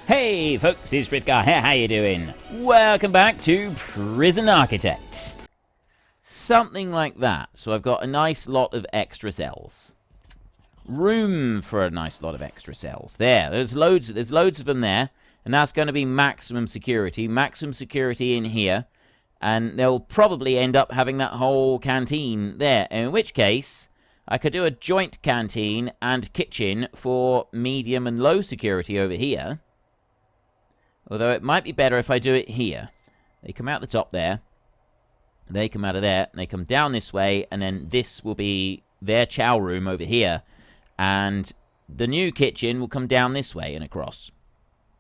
Hey folks, it's Frithgar here, how you doing? Welcome back to Prison Architect. Something like that. So I've got a nice lot of extra cells. Room for a nice lot of extra cells. There's loads of them there. And that's going to be maximum security. Maximum security in here. And they'll probably end up having that whole canteen there. In which case, I could do a joint canteen and kitchen for medium and low security over here. Although it might be better if I do it here. They come out the top there. They come out of there. And they come down this way. And then this will be their chow room over here. And the new kitchen will come down this way and across.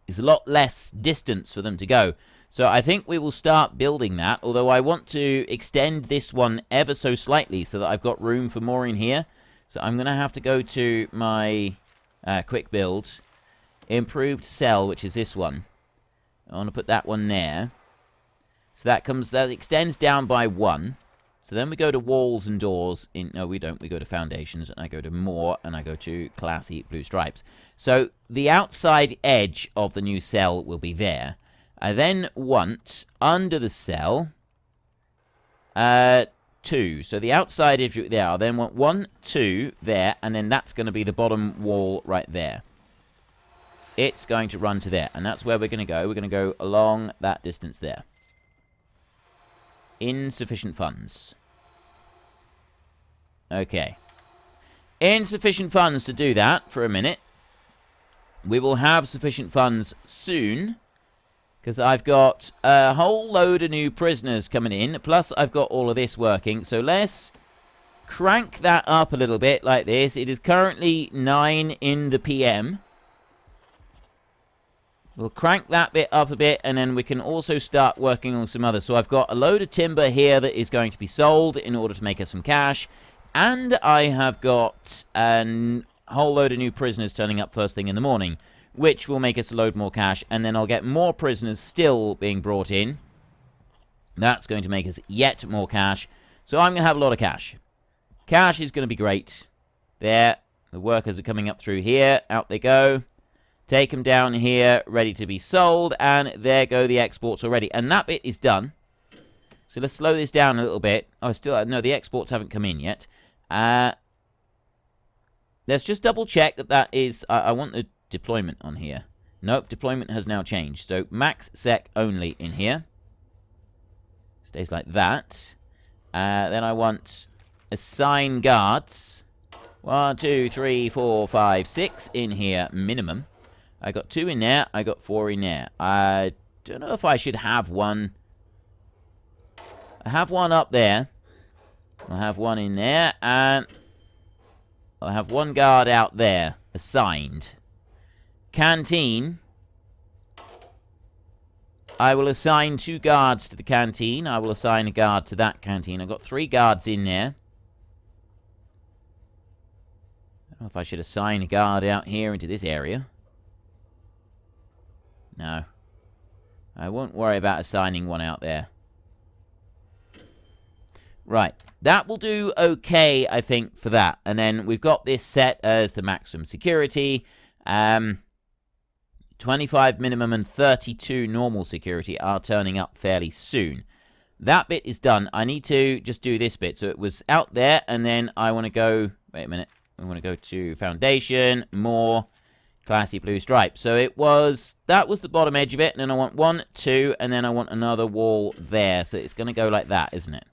There's a lot less distance for them to go. So I think we will start building that. Although I want to extend this one ever so slightly so that I've got room for more in here. So I'm going to have to go to my quick build. Improved cell, which is this one. I want to put that one there. So that extends down by 1. So then we go to walls and doors. No, we don't. We go to foundations, and I go to more, and I go to classy blue stripes. So the outside edge of the new cell will be there. I then want, under the cell, 2. So the outside edge there. I then want 1, 2 there, and then that's going to be the bottom wall right there. It's going to run to there, and that's where we're going to go. We're going to go along that distance there. Insufficient funds. Okay. Insufficient funds to do that for a minute. We will have sufficient funds soon, because I've got a whole load of new prisoners coming in, plus I've got all of this working. So let's crank that up a little bit like this. It is currently 9 in the PM. We'll crank that bit up a bit, and then we can also start working on some others. So I've got a load of timber here that is going to be sold in order to make us some cash. And I have got a whole load of new prisoners turning up first thing in the morning, which will make us a load more cash. And then I'll get more prisoners still being brought in. That's going to make us yet more cash. So I'm going to have a lot of cash. Cash is going to be great. There, the workers are coming up through here. Out they go. Take them down here, ready to be sold, and there go the exports already. And that bit is done. So let's slow this down a little bit. Oh, no, the exports haven't come in yet. Let's just double check that is... I want the deployment on here. Nope, deployment has now changed. So max sec only in here. Stays like that. Then I want assign guards. 1, 2, 3, 4, 5, 6 in here minimum. I got 2 in there. I got 4 in there. I don't know if I should have one. I have one up there. I'll have one in there. And I'll have one guard out there. Assigned. Canteen. I will assign 2 guards to the canteen. I will assign a guard to that canteen. I've got 3 guards in there. I don't know if I should assign a guard out here into this area. No. I won't worry about assigning one out there. Right. That will do okay, I think, for that. And then we've got this set as the maximum security. 25 minimum and 32 normal security are turning up fairly soon. That bit is done. I need to just do this bit. So it was out there, and then I want to go... Wait a minute. I want to go to foundation, more... Classy blue stripe. So it was, that was the bottom edge of it. And then I want 1, 2, and then I want another wall there. So it's going to go like that, isn't it?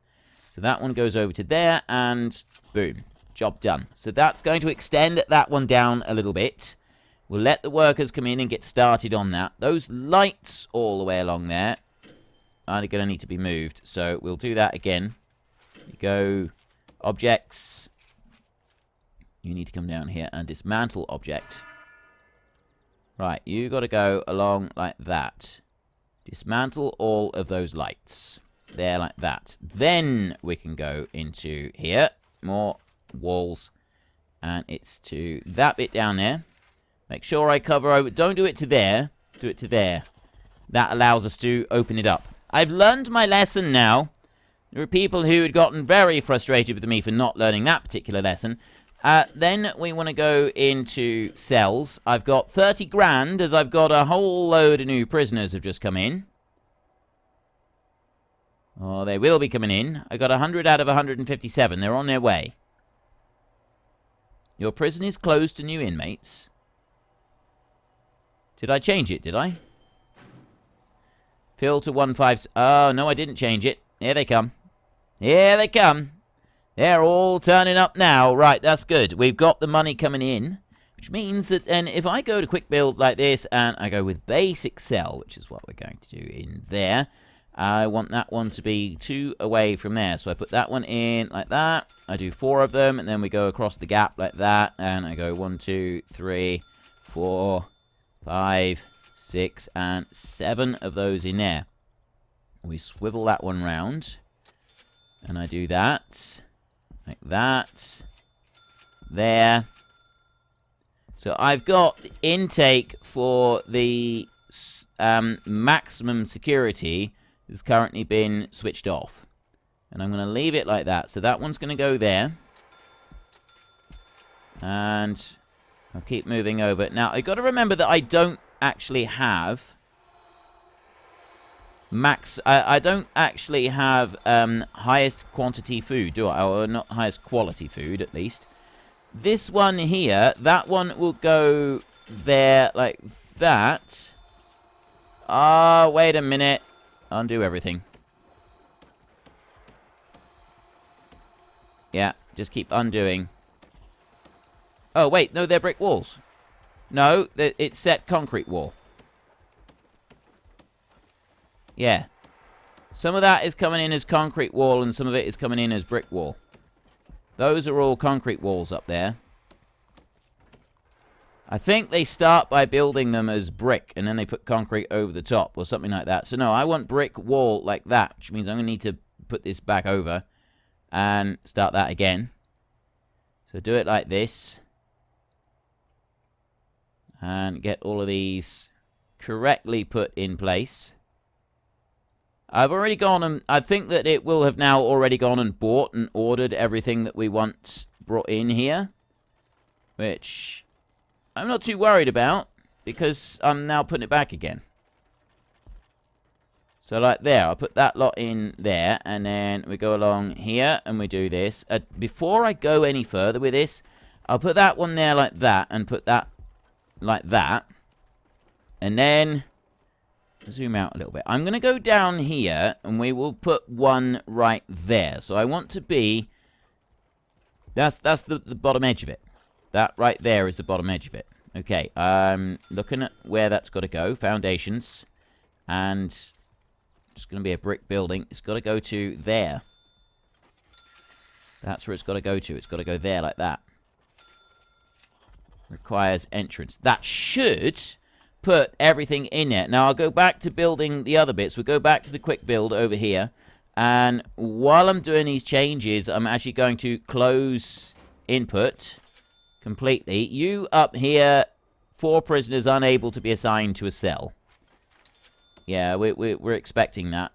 So that one goes over to there, and boom. Job done. So that's going to extend that one down a little bit. We'll let the workers come in and get started on that. Those lights all the way along there are going to need to be moved. So we'll do that again. You go, objects. You need to come down here and dismantle object. Right, you got to go along like that. Dismantle all of those lights. There, like that. Then we can go into here. More walls. And it's to that bit down there. Make sure I cover over. Don't do it to there. Do it to there. That allows us to open it up. I've learned my lesson now. There are people who had gotten very frustrated with me for not learning that particular lesson. Then we want to go into cells. I've got 30 grand as I've got a whole load of new prisoners have just come in. Oh, they will be coming in. I got 100 out of 157. They're on their way. Your prison is closed to new inmates. Did I change it, did I? Fill to 1-5... Oh, no, I didn't change it. Here they come. Here they come. They're all turning up now. Right, that's good. We've got the money coming in, which means that... And if I go to quick build like this, and I go with basic cell, which is what we're going to do in there... I want that one to be 2 away from there. So I put that one in like that. I do 4 of them, and then we go across the gap like that. And I go 1, 2, 3, 4, 5, 6, and 7 of those in there. We swivel that one round. And I do that. Like that. There. So I've got the intake for the maximum security has currently been switched off. And I'm going to leave it like that. So that one's going to go there. And I'll keep moving over. Now, I've got to remember that I don't actually have I don't actually have highest quantity food, do I? Or not highest quality food, at least. This one here, that one will go there like that. Ah, wait a minute. Undo everything. Yeah, just keep undoing. Oh, wait, no, they're brick walls. No, it's set concrete wall. Yeah. Some of that is coming in as concrete wall, and some of it is coming in as brick wall. Those are all concrete walls up there. I think they start by building them as brick, and then they put concrete over the top, or something like that. So no, I want brick wall like that, which means I'm going to need to put this back over and start that again. So do it like this. And get all of these correctly put in place. I've already gone and I think that it will have now already gone and bought and ordered everything that we want brought in here. Which I'm not too worried about, because I'm now putting it back again. So like there, I'll put that lot in there, and then we go along here, and we do this. Before I go any further with this, I'll put that one there like that, and put that like that. And then, zoom out a little bit. I'm going to go down here, and we will put one right there. So I want to be, that's the bottom edge of it. That right there is the bottom edge of it. Okay, looking at where that's got to go. Foundations. And it's going to be a brick building. It's got to go to there. That's where it's got to go to. It's got to go there like that. Requires entrance. That should put everything in there. Now, I'll go back to building the other bits. We'll go back to the quick build over here. And while I'm doing these changes, I'm actually going to close input completely. You up here, 4 prisoners unable to be assigned to a cell. Yeah, we're expecting that.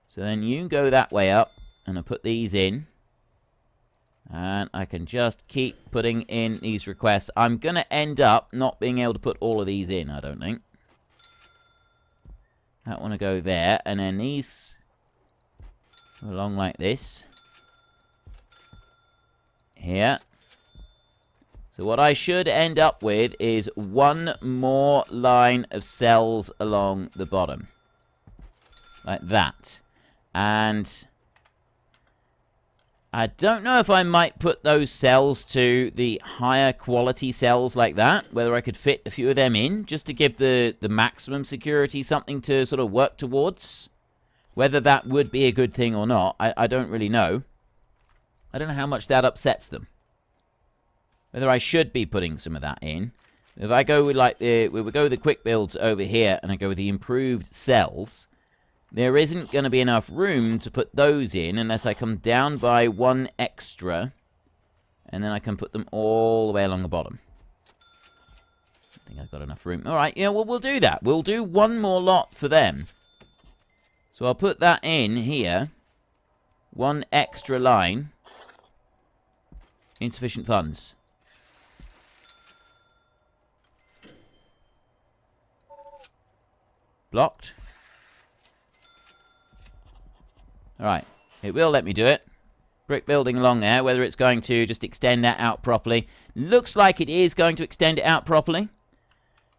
So then you go that way up, and I'll put these in. And I can just keep putting in these requests. I'm going to end up not being able to put all of these in, I don't think. That one to go there, and then these go along like this. Here. So what I should end up with is one more line of cells along the bottom. Like that. And I don't know if I might put those cells to the higher quality cells like that. Whether I could fit a few of them in, just to give the maximum security something to sort of work towards. Whether that would be a good thing or not, I don't really know. I don't know how much that upsets them. Whether I should be putting some of that in. If I go with like we would go with the quick builds over here, and I go with the improved cells, there isn't going to be enough room to put those in unless I come down by 1 extra, and then I can put them all the way along the bottom. I think I've got enough room. All right, yeah, well, we'll do that. We'll do one more lot for them. So I'll put that in here. 1 extra line. Insufficient funds. Blocked. Alright. It will let me do it. Brick building along there. Whether it's going to just extend that out properly. Looks like it is going to extend it out properly.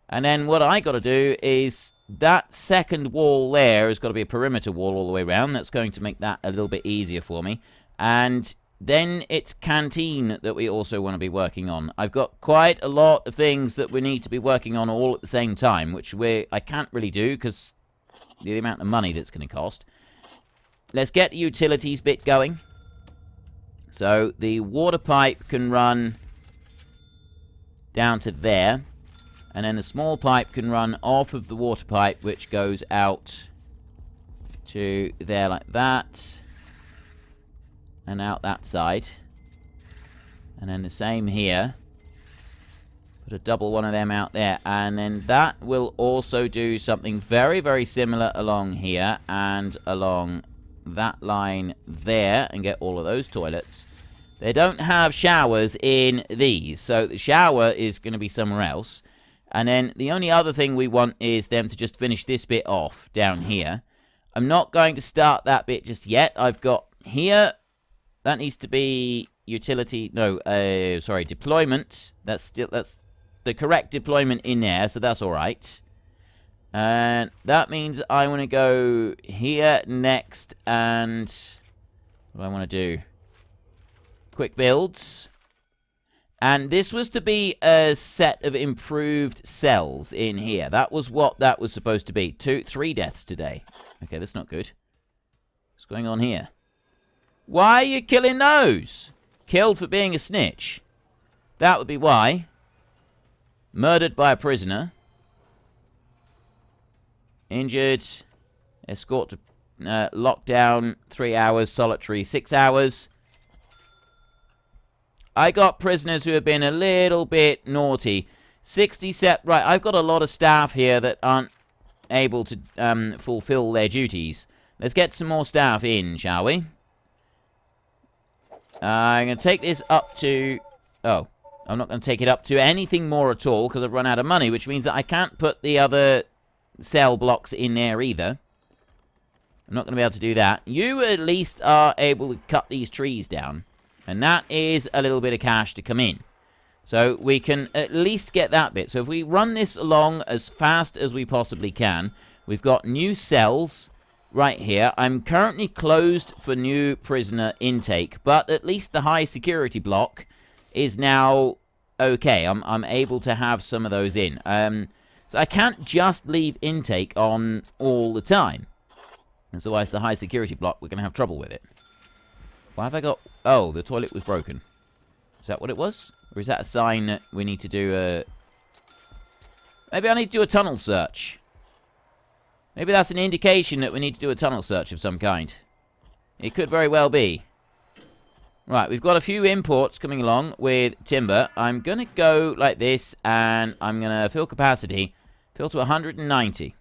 And then what I got to do is that second wall there has got to be a perimeter wall all the way around. That's going to make that a little bit easier for me. And then it's Canteen that we also want to be working on. I've got quite a lot of things that we need to be working on all at the same time, which I can't really do because the amount of money that's going to cost. Let's get the utilities bit going. So the water pipe can run down to there. And then the small pipe can run off of the water pipe, which goes out to there like that. And out that side. And then the same here. Put a double one of them out there. And then that will also do something very, very similar along here. And along that line there. And get all of those toilets. They don't have showers in these. So the shower is going to be somewhere else. And then the only other thing we want is them to just finish this bit off down here. I'm not going to start that bit just yet. I've got here, that needs to be utility, no, sorry, deployment. That's the correct deployment in there, so that's all right. And that means I want to go here next, and what do I want to do? Quick builds. And this was to be a set of improved cells in here. That was what that was supposed to be. 3 deaths today. Okay, that's not good. What's going on here? Why are you killing those? Killed for being a snitch. That would be why. Murdered by a prisoner. Injured. Escort to lockdown. 3 hours. Solitary 6 hours. I got prisoners who have been a little bit naughty. 60 set. Right, I've got a lot of staff here that aren't able to fulfill their duties. Let's get some more staff in, shall we? I'm going to take this up to... Oh, I'm not going to take it up to anything more at all because I've run out of money, which means that I can't put the other cell blocks in there either. I'm not going to be able to do that. You at least are able to cut these trees down. And that is a little bit of cash to come in. So we can at least get that bit. So if we run this along as fast as we possibly can, we've got new cells right here. I'm currently closed for new prisoner intake, but at least the high security block is now okay. I'm able to have some of those in. So I can't just leave intake on all the time. Otherwise the high security block, we're going to have trouble with it. Why have I got... Oh, the toilet was broken. Is that what it was? Or is that a sign that we need to do a... Maybe I need to do a tunnel search. Maybe that's an indication that we need to do a tunnel search of some kind. It could very well be. Right, we've got a few imports coming along with timber. I'm going to go like this, and I'm going to fill capacity. Fill to 190.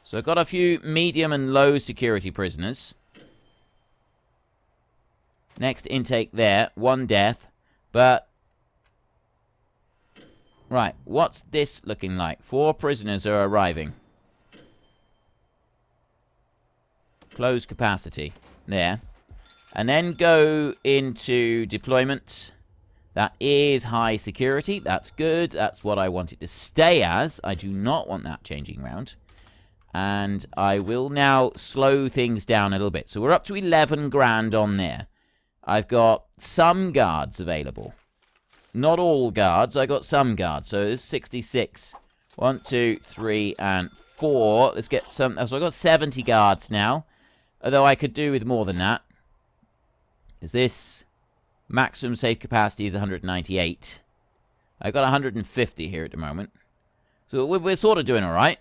So I've got a few medium and low security prisoners. Next intake there. 1 death. But... Right, what's this looking like? 4 prisoners are arriving. Close capacity. There. And then go into deployment. That is high security. That's good. That's what I want it to stay as. I do not want that changing around. And I will now slow things down a little bit. So we're up to 11 grand on there. I've got some guards available. Not all guards. I got some guards. So there's 66. 1, 2, 3, and 4. Let's get some. So I've got 70 guards now. Although I could do with more than that. Is this maximum safe capacity is 198. I've got 150 here at the moment. So we're sort of doing all right.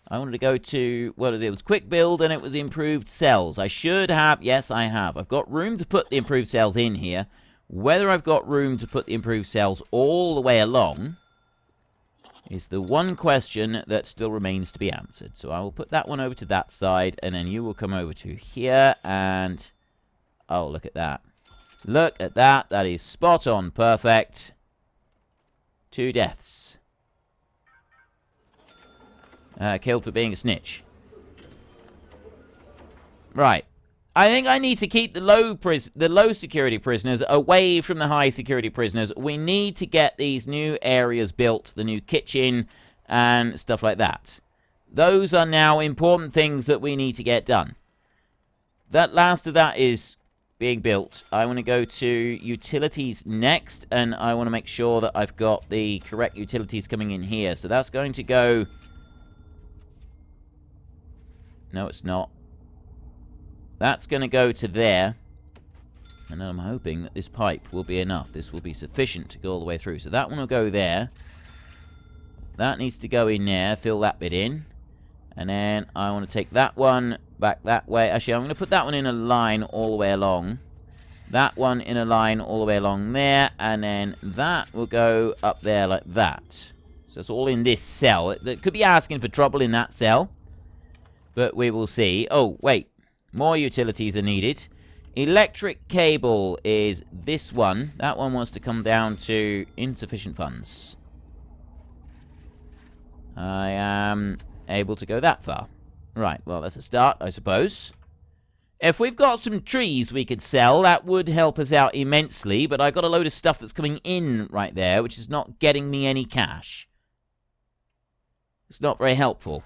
I wanted to go to, well, it was quick build and it was improved cells. I should have, yes, I have. I've got room to put the improved cells in here. Whether I've got room to put the improved cells all the way along is the one question that still remains to be answered. So I will put that one over to that side, and then you will come over to here, and... Oh, look at that. Look at that. That is spot on. Perfect. 2 deaths. Killed for being a snitch. Right. I think I need to keep the low security prisoners away from the high security prisoners. We need to get these new areas built, the new kitchen and stuff like that. Those are now important things that we need to get done. That last of that is being built. I want to go to utilities next, and I want to make sure that I've got the correct utilities coming in here. So that's going to go... No, it's not. That's going to go to there. And I'm hoping that this pipe will be enough. This will be sufficient to go all the way through. So that one will go there. That needs to go in there. Fill that bit in. And then I want to take that one back that way. Actually, I'm going to put that one in a line all the way along. That one in a line all the way along there. And then that will go up there like that. So it's all in this cell. It could be asking for trouble in that cell. But we will see. Oh, wait. More utilities are needed. Electric cable is this one. That one wants to come down to insufficient funds. I am able to go that far. Right, well, that's a start, I suppose. If we've got some trees we could sell, that would help us out immensely. But I've got a load of stuff that's coming in right there, which is not getting me any cash. It's not very helpful.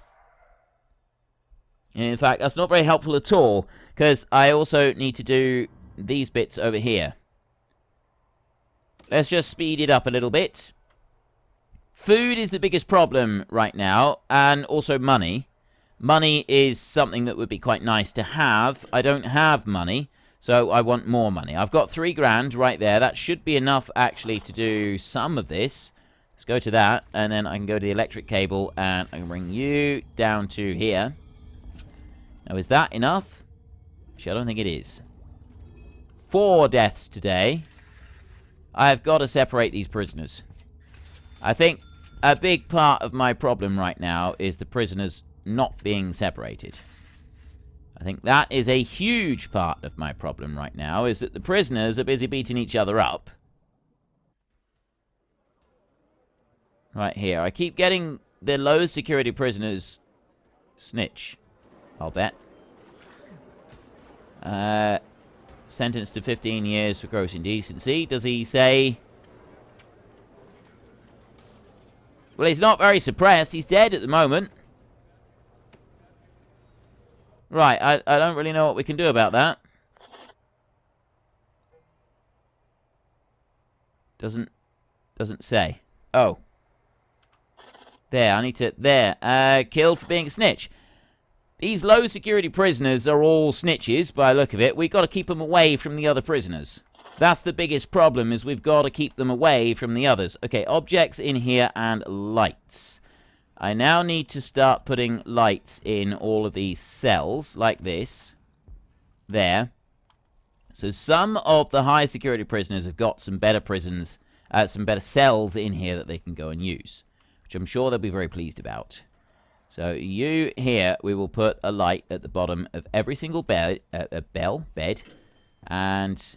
In fact, that's not very helpful at all, because I also need to do these bits over here. Let's just speed it up a little bit. Food is the biggest problem right now, and also money. Money is something that would be quite nice to have. I don't have money, so I want more money. I've got 3 grand right there. That should be enough, actually, to do some of this. Let's go to that, and then I can go to the electric cable, and I can bring you down to here. Now, is that enough? Actually, I don't think it is. 4 deaths today. I have got to separate these prisoners. I think a big part of my problem right now is the prisoners not being separated. I think that is a huge part of my problem right now, is that the prisoners are busy beating each other up. Right here. I keep getting the low security prisoners snitch. I'll bet. Sentenced to 15 years for gross indecency. Does he say... Well, he's not very suppressed. He's dead at the moment. Right, I don't really know what we can do about that. Doesn't say. Oh. There, I need to... There. Killed for being a snitch. These low security prisoners are all snitches, by the look of it. We've got to keep them away from the other prisoners. That's the biggest problem, is we've got to keep them away from the others. Okay, objects in here and lights. I now need to start putting lights in all of these cells, like this. There. So some of the high security prisoners have got some better prisons, some better cells in here that they can go and use, which I'm sure they'll be very pleased about. So you here, we will put a light at the bottom of every single bed, and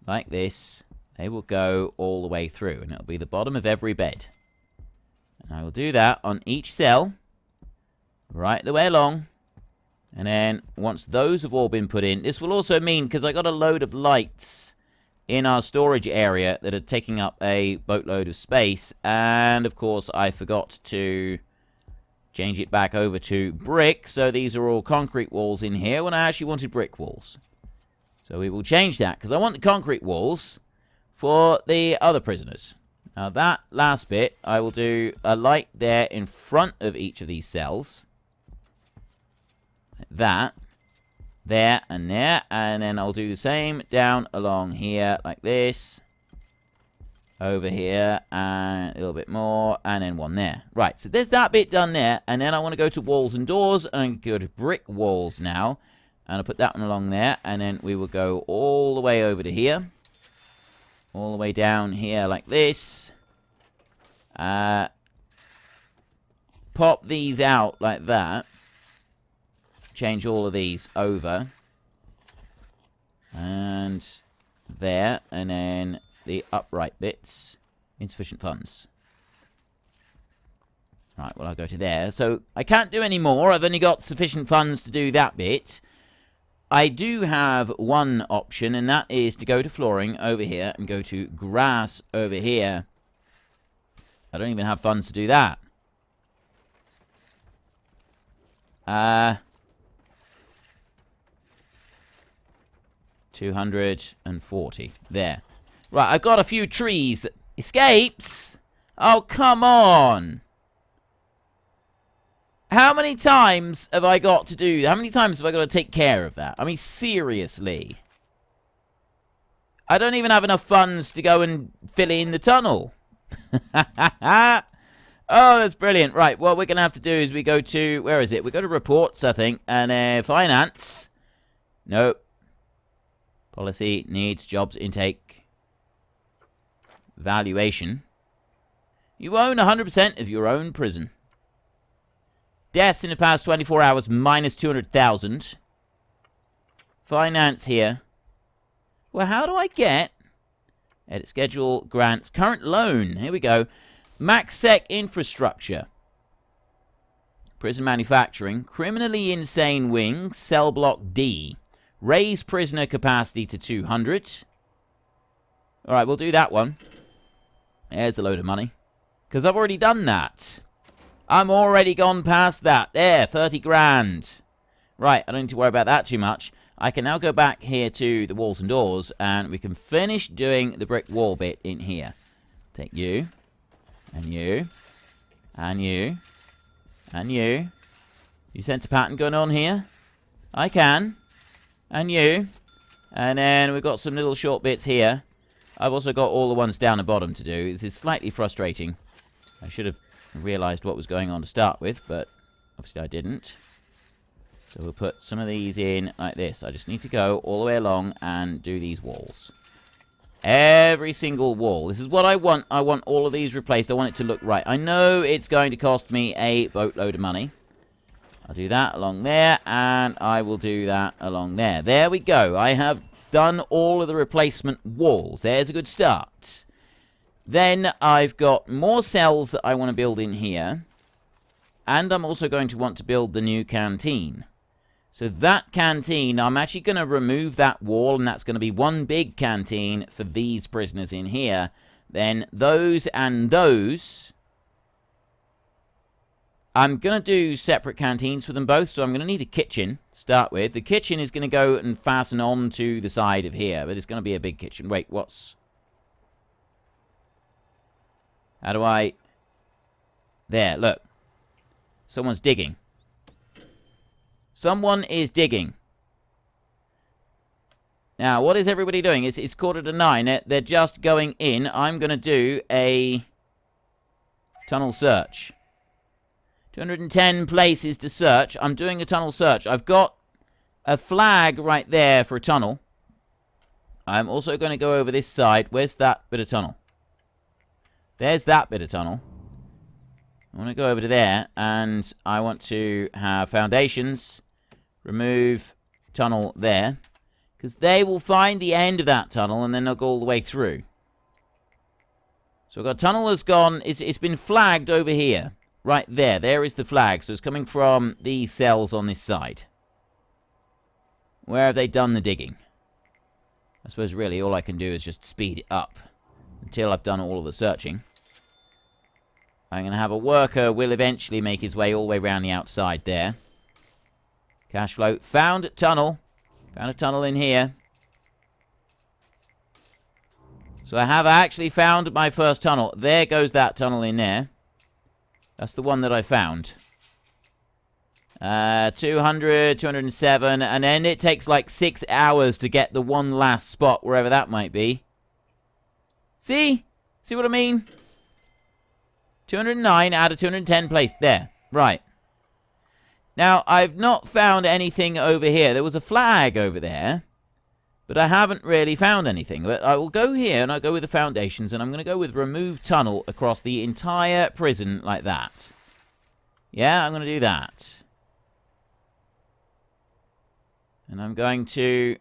like this, they will go all the way through, and it'll be the bottom of every bed. And I will do that on each cell, right the way along, and then once those have all been put in, this will also mean, because I got a load of lights in our storage area that are taking up a boatload of space, and of course I forgot to change it back over to brick, so these are all concrete walls in here when I actually wanted brick walls. So we will change that, because I want the concrete walls for the other prisoners. Now that last bit, I will do a light there in front of each of these cells. Like that. There and there. And then I'll do the same down along here, like this. Over here, and a little bit more, and then one there. Right, so there's that bit done there, and then I want to go to walls and doors, and go to brick walls now, and I'll put that one along there, and then we will go all the way over to here, all the way down here like this, pop these out like that, change all of these over, and there, and then the upright bits. Insufficient funds. Right, well, I'll go to there. So, I can't do any more. I've only got sufficient funds to do that bit. I do have one option, and that is to go to flooring over here and go to grass over here. I don't even have funds to do that. 240. There. Right, I've got a few trees. Escapes? Oh, come on. How many times have I got to do? How many times have I got to take care of that? I mean, seriously. I don't even have enough funds to go and fill in the tunnel. Oh, that's brilliant. Right, what we're going to have to do is we go to... Where is it? We go to reports, I think. And finance. Nope. Policy, needs, jobs, intake. Valuation. You own 100% of your own prison. Deaths in the past 24 hours, minus 200,000. Finance here. Well, how do I get... Edit schedule, grants, current loan. Here we go. MaxSec infrastructure. Prison manufacturing. Criminally insane wing, cell block D. Raise prisoner capacity to 200. Alright, we'll do that one. There's a load of money. Because I've already done that. I'm already gone past that. There, 30 grand. Right, I don't need to worry about that too much. I can now go back here to the walls and doors, and we can finish doing the brick wall bit in here. Take you, and you, and you, and you. You sense a pattern going on here? I can. And you. And then we've got some little short bits here. I've also got all the ones down the bottom to do. This is slightly frustrating. I should have realized what was going on to start with, but obviously I didn't. So we'll put some of these in like this. I just need to go all the way along and do these walls. Every single wall. This is what I want. I want all of these replaced. I want it to look right. I know it's going to cost me a boatload of money. I'll do that along there, and I will do that along there. There we go. I have done all of the replacement walls. There's a good start. Then I've got more cells that I want to build in here. And I'm also going to want to build the new canteen. So that canteen, I'm actually going to remove that wall, and that's going to be one big canteen for these prisoners in here. Then those and those, I'm going to do separate canteens for them both, so I'm going to need a kitchen to start with. The kitchen is going to go and fasten on to the side of here, but it's going to be a big kitchen. Wait, what's... How do I... There, look. Someone's digging. Someone is digging. Now, what is everybody doing? It's 9:15. They're just going in. I'm going to do a tunnel search. 210 places to search. I'm doing a tunnel search. I've got a flag right there for a tunnel. I'm also going to go over this side. Where's that bit of tunnel? There's that bit of tunnel. I want to go over to there, and I want to have foundations. Remove tunnel there. Because they will find the end of that tunnel, and then they'll go all the way through. So we've got tunnel has gone. It's been flagged over here. Right there. There is the flag. So it's coming from these cells on this side. Where have they done the digging? I suppose really all I can do is just speed it up until I've done all of the searching. I'm going to have a worker will eventually make his way all the way around the outside there. Cash flow. Found tunnel. Found a tunnel in here. So I have actually found my first tunnel. There goes that tunnel in there. That's the one that I found. 200, 207, and then it takes like 6 hours to get the one last spot, wherever that might be. See? See what I mean? 209 out of 210 placed. There. Right. Now, I've not found anything over here. There was a flag over there, but I haven't really found anything. But I will go here, and I'll go with the foundations, and I'm going to go with remove tunnel across the entire prison like that. Yeah, I'm going to do that. And I'm going to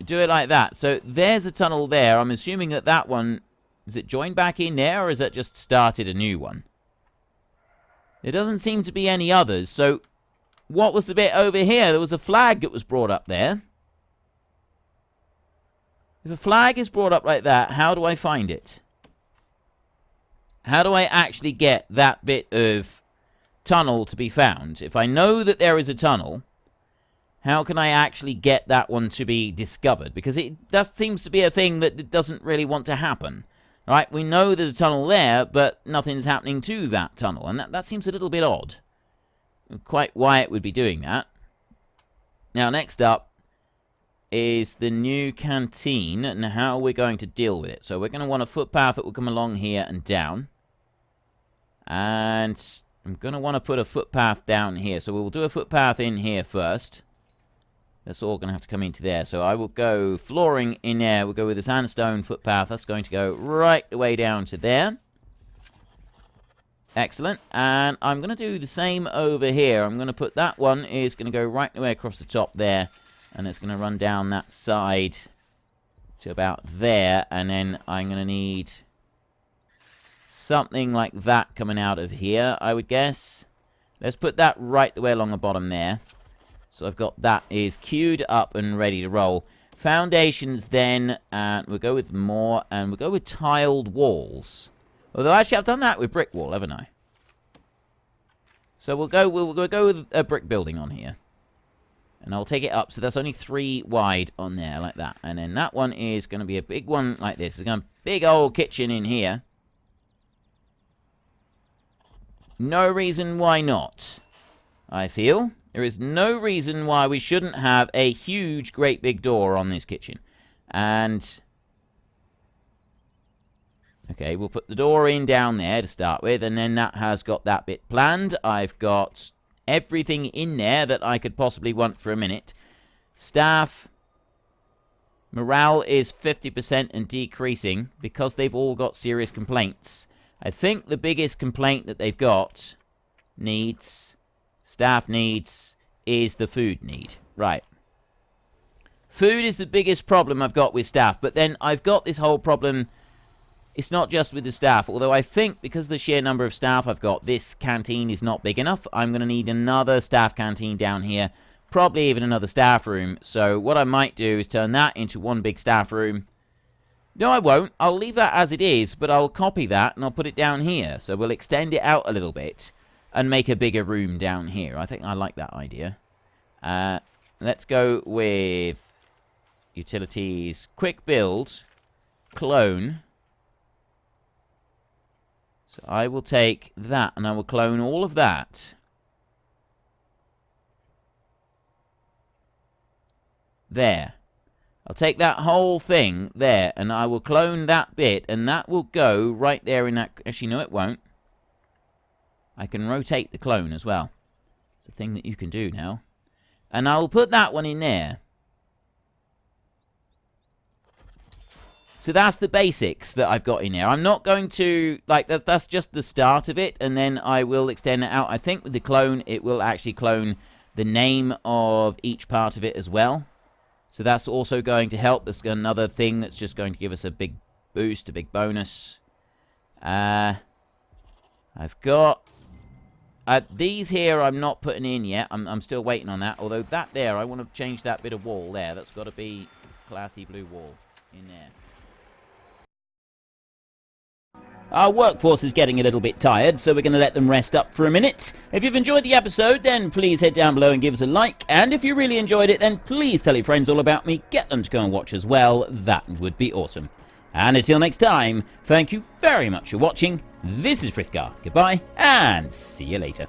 do it like that. So there's a tunnel there. I'm assuming that that one, is it joined back in there, or is it just started a new one? There doesn't seem to be any others. So what was the bit over here? There was a flag that was brought up there. If a flag is brought up like that, how do I find it? How do I actually get that bit of tunnel to be found? If I know that there is a tunnel, how can I actually get that one to be discovered? Because that seems to be a thing that doesn't really want to happen. Right? We know there's a tunnel there, but nothing's happening to that tunnel. And that seems a little bit odd. Quite why it would be doing that. Now, next up is the new canteen and how we're going to deal with it. So we're going to want a footpath that will come along here and down. And I'm going to want to put a footpath down here. So we'll do a footpath in here first. That's all going to have to come into there. So I will go flooring in there. We'll go with the sandstone footpath. That's going to go right the way down to there. Excellent. And I'm going to do the same over here. I'm going to put that one is going to go right the way across the top there. And it's going to run down that side to about there. And then I'm going to need something like that coming out of here, I would guess. Let's put that right the way along the bottom there. So I've got that is queued up and ready to roll. Foundations then, and we'll go with more, and we'll go with tiled walls. Although actually I've done that with brick wall, haven't I? So we'll go with a brick building on here. And I'll take it up, so that's only 3 wide on there, like that. And then that one is going to be a big one like this. It's going to be a big old kitchen in here. No reason why not, I feel. There is no reason why we shouldn't have a huge, great big door on this kitchen. And okay, we'll put the door in down there to start with, and then that has got that bit planned. I've got everything in there that I could possibly want for a minute. Staff. Morale is 50% and decreasing because they've all got serious complaints. I think the biggest complaint that they've got staff needs, is the food need. Right. Food is the biggest problem I've got with staff, but then I've got this whole problem. It's not just with the staff, although I think because of the sheer number of staff I've got, this canteen is not big enough. I'm going to need another staff canteen down here, probably even another staff room. So what I might do is turn that into one big staff room. No, I won't. I'll leave that as it is, but I'll copy that and I'll put it down here. So we'll extend it out a little bit and make a bigger room down here. I think I like that idea. Let's go with utilities, quick build, clone. So I will take that and I will clone all of that. There. I'll take that whole thing there and I will clone that bit and that will go right there in that. Actually, no, it won't. I can rotate the clone as well. It's a thing that you can do now. And I will put that one in there. So that's the basics that I've got in there. I'm not going to, like, that's just the start of it, and then I will extend it out. I think with the clone, it will actually clone the name of each part of it as well. So that's also going to help. That's another thing that's just going to give us a big boost, a big bonus. I've got these here I'm not putting in yet. I'm still waiting on that. Although that there, I want to change that bit of wall there. That's got to be classy blue wall in there. Our workforce is getting a little bit tired, so we're going to let them rest up for a minute. If you've enjoyed the episode, then please head down below and give us a like. And if you really enjoyed it, then please tell your friends all about me. Get them to go and watch as well. That would be awesome. And until next time, thank you very much for watching. This is Frithgar. Goodbye, and see you later.